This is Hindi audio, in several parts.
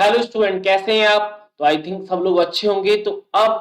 हेलो स्टूडेंट, कैसे हैं आप? तो आई थिंक सब लोग अच्छे होंगे। तो अब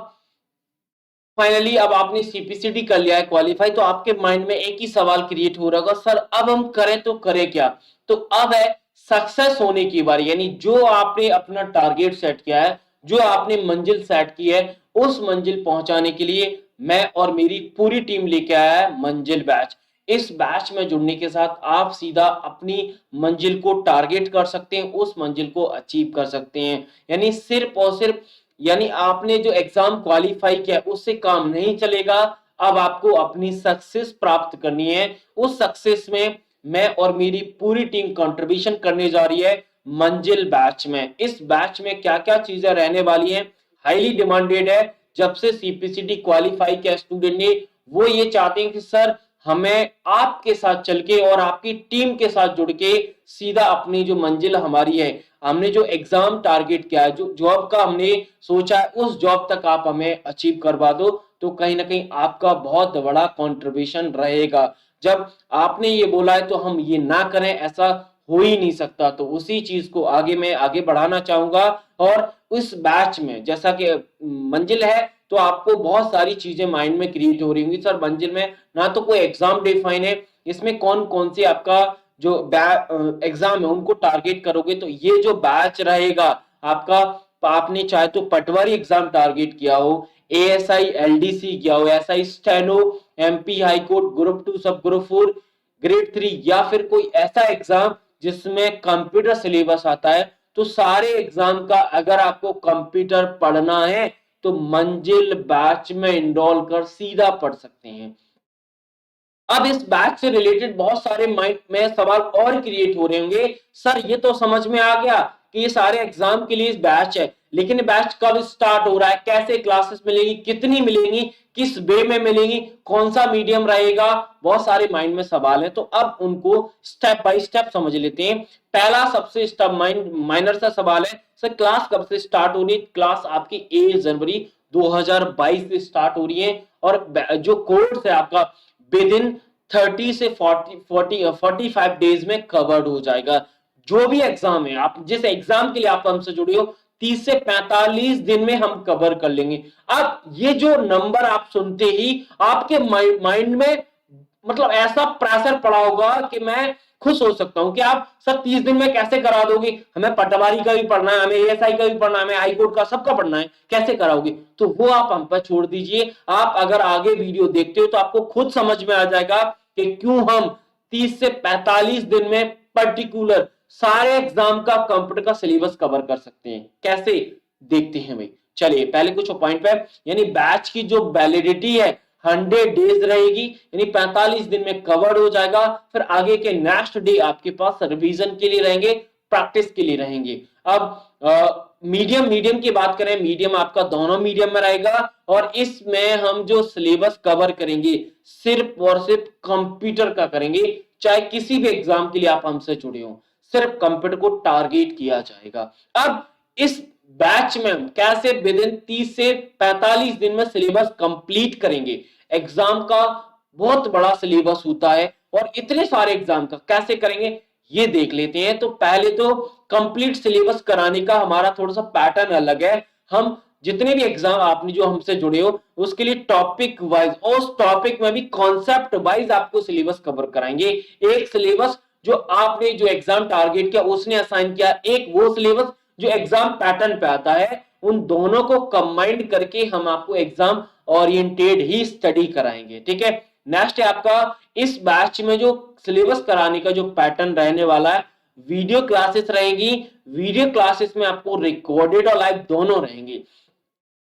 फाइनली अब आपने सीपीसीटी कर लिया है क्वालिफाई, तो आपके माइंड में एक ही सवाल क्रिएट हो रहा होगा, सर अब हम करें तो करें क्या? तो अब है सक्सेस होने की बारी, यानी जो आपने अपना टारगेट सेट किया है, जो आपने मंजिल सेट की है, उस मंजिल पहुंचाने के लिए मैं और मेरी पूरी टीम लेके आया है मंजिल बैच। इस बैच में जुड़ने के साथ आप सीधा अपनी मंजिल को टारगेट कर सकते हैं, उस मंजिल को अचीव कर सकते हैं। यानी सिर्फ और सिर्फ, यानी आपने जो एग्जाम क्वालिफाई किया उससे काम नहीं चलेगा। अब आपको अपनी सक्सेस प्राप्त करनी है। उस सक्सेस में मैं और मेरी पूरी टीम कंट्रीब्यूशन करने जा रही है मंजिल बैच में। इस बैच में क्या क्या चीजें रहने वाली हैं, हाईली डिमांडेड है। जब से सीपीसीटी क्वालिफाई किया स्टूडेंट ने, वो ये चाहते हैं कि सर हमें आपके साथ चल के और आपकी टीम के साथ जुड़ के सीधा अपनी जो मंजिल हमारी है, हमने जो एग्जाम टारगेट किया है, जो जॉब का हमने सोचा है, उस जॉब तक आप हमें अचीव करवा दो। तो कहीं ना कहीं आपका बहुत बड़ा कंट्रीब्यूशन रहेगा। जब आपने ये बोला है तो हम ये ना करें, ऐसा हो ही नहीं सकता। तो उसी चीज को मैं आगे बढ़ाना चाहूंगा। और उस बैच में जैसा कि मंजिल है, तो आपको बहुत सारी चीजें माइंड में क्रिएट हो रही होंगी। सर मंजिल में ना तो कोई एग्जाम डिफाइन है, इसमें कौन कौन सी आपका जो एग्जाम है उनको टारगेट करोगे। तो ये जो बैच रहेगा आपका, आपने चाहे तो पटवारी एग्जाम टारगेट किया हो, एएसआई एलडीसी किया हो, SI steno, MP high court, group 2 सब ग्रुप 4, ग्रेड 3, या फिर कोई ऐसा एग्जाम जिसमें कंप्यूटर सिलेबस आता है, तो सारे एग्जाम का अगर आपको कंप्यूटर पढ़ना है तो मंजिल बैच में इनरोल कर सीधा पढ़ सकते हैं। अब इस बैच से रिलेटेड बहुत सारे माइंड में सवाल और क्रिएट हो रहे होंगे। सर ये तो समझ में आ गया कि ये सारे एग्जाम के लिए इस बैच है, लेकिन ये बैच कब स्टार्ट हो रहा है, कैसे क्लासेस मिलेगी, कितनी मिलेंगी, किस वे में मिलेंगी, कौन सा मीडियम रहेगा, बहुत सारे माइंड में सवाल है। तो अब उनको स्टेप बाय स्टेप समझ लेते हैं। पहला सबसे स्टेप माइनर सा सवाल है, सर क्लास कब से स्टार्ट होनी? क्लास आपकी 1 जनवरी 2022 से स्टार्ट हो रही है। और जो कोर्स है आपका विद इन 30 से 45 डेज में कवर्ड हो जाएगा। जो भी एग्जाम है, आप जिस एग्जाम के लिए आप हमसे जुड़े हो, 30 से 45 दिन में हम कवर कर लेंगे। अब ये जो नंबर आप सुनते ही आपके माइंड में मतलब ऐसा प्रेशर पड़ा होगा कि मैं खुश हो सकता हूं कि आप सर 30 दिन में कैसे करा दोगे? हमें पटवारी का भी पढ़ना है, हमें एएसआई का भी पढ़ना है, हमें हाईकोर्ट का सबका पढ़ना है, कैसे कराओगे? तो वो आप हम पर छोड़ दीजिए। आप अगर आगे वीडियो देखते हो तो आपको खुद समझ में आ जाएगा कि क्यों हम 30 से 45 दिन में पर्टिकुलर सारे एग्जाम का कंप्यूटर का सिलेबस कवर कर सकते हैं। कैसे देखते हैं भाई, चलिए पहले कुछ पॉइंट पे। यानी बैच की जो वैलिडिटी है 100 डेज रहेगी, यानी 45 दिन में कवर हो जाएगा। फिर आगे के नेक्स्ट डे आपके पास रिवीजन के लिए रहेंगे, प्रैक्टिस के लिए रहेंगे। अब मीडियम की बात करें, मीडियम आपका दोनों मीडियम में रहेगा। और इसमें हम जो सिलेबस कवर करेंगे सिर्फ और सिर्फ कंप्यूटर का करेंगे। चाहे किसी भी एग्जाम के लिए आप हमसे जुड़े हो, सिर्फ कंप्यूटर को टारगेट किया जाएगा। अब इस बैच में हम कैसे विद इन 30 से 45 दिन में सिलेबस कंप्लीट करेंगे। एग्जाम का बहुत बड़ा सिलेबस होता है और इतने सारे एग्जाम का कैसे करेंगे ये देख लेते हैं। तो पहले तो कंप्लीट सिलेबस कराने का हमारा थोड़ा सा पैटर्न अलग है। हम जितने भी एग्जाम आपने जो हमसे जुड़े हो उसके लिए टॉपिक वाइज, उस टॉपिक में भी कॉन्सेप्ट वाइज आपको सिलेबस कवर कराएंगे। एक सिलेबस जो आपने जो एग्जाम टारगेट किया उसने असाइन किया, एक वो सिलेबस जो एग्जाम पैटर्न पे आता है। उन दोनों को कंबाइंड करके हम आपको एग्जाम ओरिएंटेड ही स्टडी कराएंगे। ठीक है, नेक्स्ट है आपका इस बैच में जो सिलेबस कराने का जो पैटर्न रहने वाला है, वीडियो क्लासेस रहेंगी। वीडियो क्लासेस में आपको रिकॉर्डेड और लाइव दोनों रहेंगे।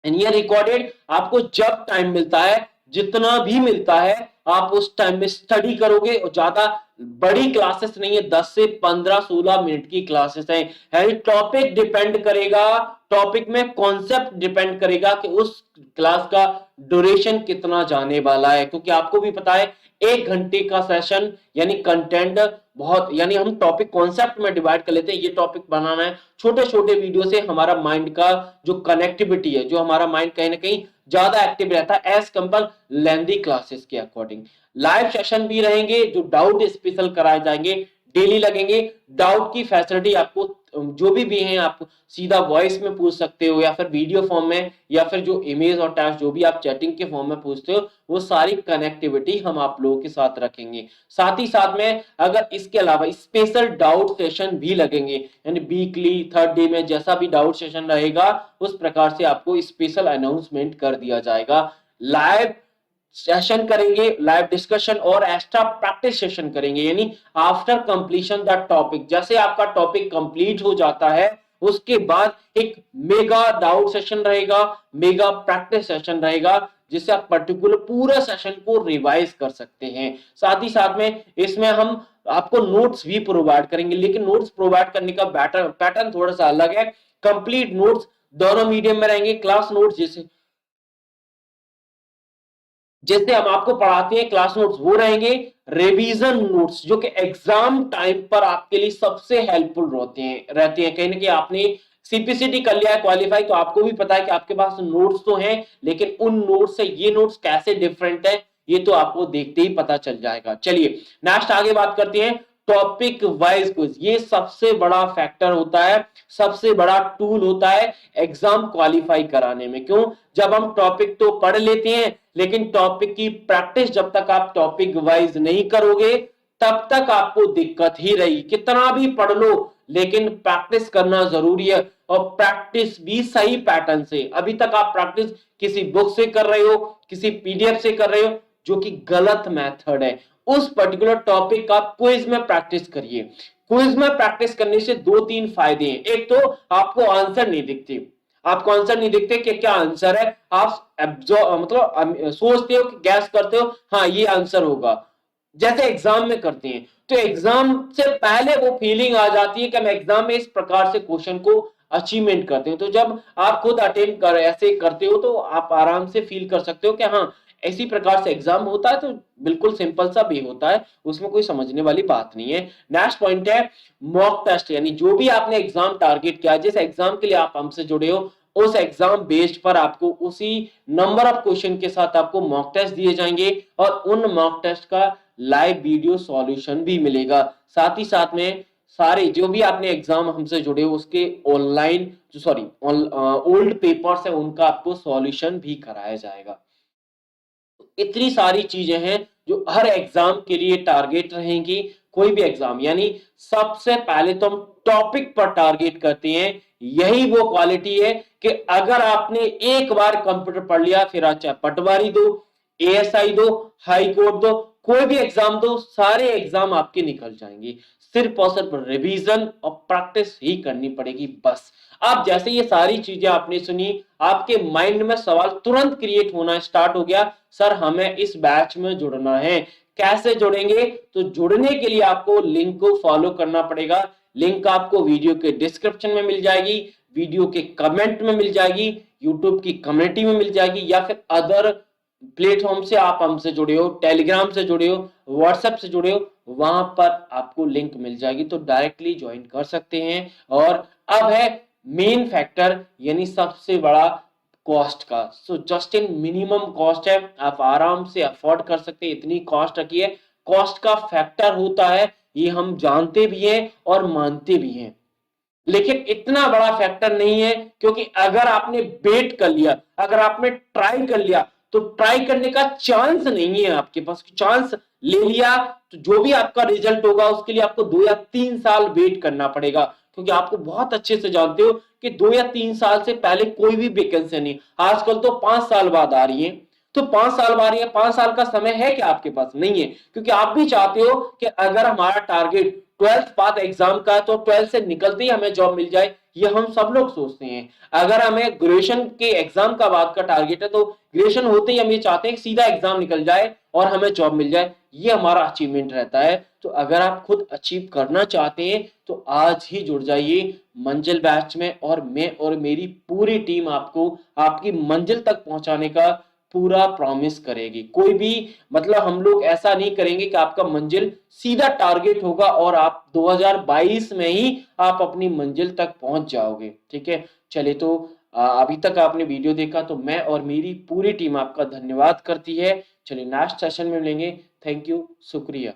ये रिकॉर्डेड आपको जब टाइम मिलता है, जितना भी मिलता है, आप उस टाइम में स्टडी करोगे। और ज्यादा बड़ी क्लासेस नहीं है, 10 से 15 16 मिनट की क्लासेस हैं। यानी टॉपिक डिपेंड करेगा, टॉपिक में कॉन्सेप्ट डिपेंड करेगा कि उस क्लास का ड्यूरेशन कितना जाने वाला है। क्योंकि आपको भी पता है 1 घंटे का सेशन यानी कंटेंट बहुत, यानी हम टॉपिक कॉन्सेप्ट में डिवाइड कर लेते हैं। ये टॉपिक बनाना है, छोटे छोटे वीडियो से हमारा माइंड का जो कनेक्टिविटी है, जो हमारा माइंड कहीं ना कहीं ज्यादा एक्टिव रहता है एज कंपेयर लेंथी क्लासेस के अकॉर्डिंग। लाइव सेशन भी रहेंगे जो डाउट स्पेशल कराए जाएंगे, डेली लगेंगे। डाउट की फैसिलिटी आपको जो भी हैं आप सीधा वॉइस में पूछ सकते हो या फिर वीडियो फॉर्म में या फिर जो इमेज और टेक्स्ट जो भी आप चैटिंग के फॉर्म में पूछते हो वो सारी कनेक्टिविटी हम आप लोगों के साथ रखेंगे। साथ ही साथ में अगर इसके अलावा स्पेशल डाउट सेशन भी लगेंगे, यानी वीकली थर्ड डे में जैसा भी डाउट सेशन रहेगा उस प्रकार से आपको स्पेशल अनाउंसमेंट कर दिया जाएगा। लाइव सेशन करेंगे, लाइव डिस्कशन और एक्स्ट्रा प्रैक्टिस सेशन करेंगे, यानी आफ्टर कंप्लीशन द टॉपिक, जैसे आपका टॉपिक कंप्लीट हो जाता है उसके बाद एक मेगा डाउट सेशन रहेगा, मेगा प्रैक्टिस सेशन रहेगा जिससे आप पर्टिकुलर पूरा सेशन को रिवाइज कर सकते हैं। साथ ही साथ में इसमें हम आपको नोट्स भी प्रोवाइड करेंगे, लेकिन नोट्स प्रोवाइड करने का पैटर्न थोड़ा सा अलग है। कंप्लीट नोट्स दोनों मीडियम में रहेंगे। क्लास नोट्स जैसे हम आपको पढ़ाते हैं क्लास नोट्स वो रहेंगे। रिवीजन नोट्स जो कि एग्जाम टाइम पर आपके लिए सबसे हेल्पफुल रहते हैं कहीं ना कहीं आपने सीपीसीटी कर लिया है क्वालिफाई तो आपको भी पता है कि आपके पास नोट्स तो हैं, लेकिन उन नोट्स से ये नोट्स कैसे डिफरेंट है ये तो आपको देखते ही पता चल जाएगा। चलिए नेक्स्ट आगे बात करते हैं। टॉपिक वाइज क्विज ये सबसे बड़ा फैक्टर होता है, सबसे बड़ा टूल होता है एग्जाम क्वालिफाई कराने में। क्यों? जब हम टॉपिक तो पढ़ लेते हैं लेकिन टॉपिक की प्रैक्टिस जब तक आप टॉपिक वाइज नहीं करोगे तब तक आपको दिक्कत ही रही। कितना भी पढ़ लो लेकिन प्रैक्टिस करना जरूरी है, और प्रैक्टिस भी सही पैटर्न से। अभी तक आप प्रैक्टिस किसी बुक से कर रहे हो, किसी पीडीएफ से कर रहे हो, जो कि गलत मेथड है। उस पर्टिकुलर टॉपिक का क्विज में प्रैक्टिस करिए। क्विज में प्रैक्टिस करने से दो तीन फायदे हैं। एक तो आपको आंसर नहीं दिखते, आपको आंसर नहीं दिखते कि क्या आंसर है, आप मतलब सोचते हो कि गैस करते हो हाँ ये आंसर होगा, जैसे एग्जाम में करते हैं। तो एग्जाम से पहले वो फीलिंग आ जाती है कि हम एग्जाम में इस प्रकार से क्वेश्चन को अचीवमेंट करते हैं। तो जब आप खुद अटेम्प्ट कर ऐसे करते हो तो आप आराम से फील कर सकते हो कि हाँ इसी प्रकार से एग्जाम होता है, तो बिल्कुल सिंपल सा भी होता है, उसमें कोई समझने वाली बात नहीं है। नेक्स्ट पॉइंट है मॉक टेस्ट, यानी जो भी आपने एग्जाम टारगेट किया, जिस एग्जाम के लिए आप हमसे जुड़े हो उस एग्जाम बेस्ड पर आपको उसी नंबर ऑफ क्वेश्चन के साथ आपको मॉक टेस्ट दिए जाएंगे और उन मॉक टेस्ट का लाइव वीडियो सॉल्यूशन भी मिलेगा। साथ ही साथ में सारे जो भी आपने एग्जाम हमसे जुड़े हो उसके ऑनलाइन ओल्ड पेपर्स है उनका आपको सॉल्यूशन भी कराया जाएगा। इतनी सारी चीजें हैं जो हर एग्जाम के लिए टारगेट रहेंगी। कोई भी एग्जाम, यानी सबसे पहले तो हम टॉपिक पर टारगेट करते हैं। यही वो क्वालिटी है कि अगर आपने एक बार कंप्यूटर पढ़ लिया फिर आप चाहे पटवारी दो, एएसआई दो, हाई कोर्ट दो, कोई भी एग्जाम दो, सारे एग्जाम आपके निकल जाएंगे। सिर्फ और सिर्फ रिवीजन और प्रैक्टिस ही करनी पड़ेगी बस। अब जैसे ये सारी चीजें आपने सुनी आपके माइंड में सवाल तुरंत क्रिएट होना स्टार्ट हो गया, सर हमें इस बैच में जुड़ना है। कैसे जुड़ेंगे? तो जुड़ने के लिए आपको लिंक को फॉलो करना पड़ेगा। लिंक आपको वीडियो के डिस्क्रिप्शन में मिल जाएगी, वीडियो के कमेंट में मिल जाएगी, यूट्यूब की कम्युनिटी में मिल जाएगी, या फिर अदर प्लेटफॉर्म से आप हमसे जुड़े हो, टेलीग्राम से जुड़े हो, व्हाट्सएप से जुड़े हो, वहां पर आपको लिंक मिल जाएगी तो डायरेक्टली ज्वाइन कर सकते हैं। और अब है मेन फैक्टर, यानी सबसे बड़ा कॉस्ट का। So just in minimum cost है, आप आराम से अफोर्ड कर सकते हैं, इतनी कॉस्ट रखी है। कॉस्ट का फैक्टर होता है ये हम जानते भी हैं और मानते भी हैं, लेकिन इतना बड़ा फैक्टर नहीं है, क्योंकि अगर आपने बेट कर लिया, अगर आपने ट्राई कर लिया तो ट्राई करने का चांस नहीं है आपके पास। चांस ले लिया तो जो भी आपका रिजल्ट होगा उसके लिए आपको 2 या 3 साल वेट करना पड़ेगा, क्योंकि आपको बहुत अच्छे से जानते हो कि 2 या 3 साल से पहले कोई भी वैकेंसी नहीं, आजकल तो 5 साल बाद आ रही है। तो 5 साल बाद आ रही है, 5 साल का समय है क्या आपके पास? नहीं है, क्योंकि आप भी चाहते हो कि अगर हमारा टारगेट 12th पास एग्जाम का है तो 12th से निकलते ही हमें जॉब मिल जाए, ये हम सब लोग सोचते हैं। अगर हमें ग्रेजुएशन के एग्जाम का बाद का टारगेट है तो ग्रेजुएशन होते ही हम ये चाहते हैं कि सीधा एग्जाम निकल जाए और हमें जॉब मिल जाए, ये हमारा अचीवमेंट रहता है। तो अगर आप खुद अचीव करना चाहते हैं तो आज ही जुड़ जाइए मंजिल बैच में, और मैं और मेरी पूरी टीम आपको आपकी मंजिल तक पहुंचाने का पूरा प्रॉमिस करेगी। कोई भी मतलब हम लोग ऐसा नहीं करेंगे कि आपका मंजिल सीधा टारगेट होगा और आप 2022 में ही आप अपनी मंजिल तक पहुंच जाओगे। ठीक है, चलिए तो अभी तक आपने वीडियो देखा तो मैं और मेरी पूरी टीम आपका धन्यवाद करती है। चलिए नेक्स्ट सेशन में मिलेंगे। थैंक यू, शुक्रिया।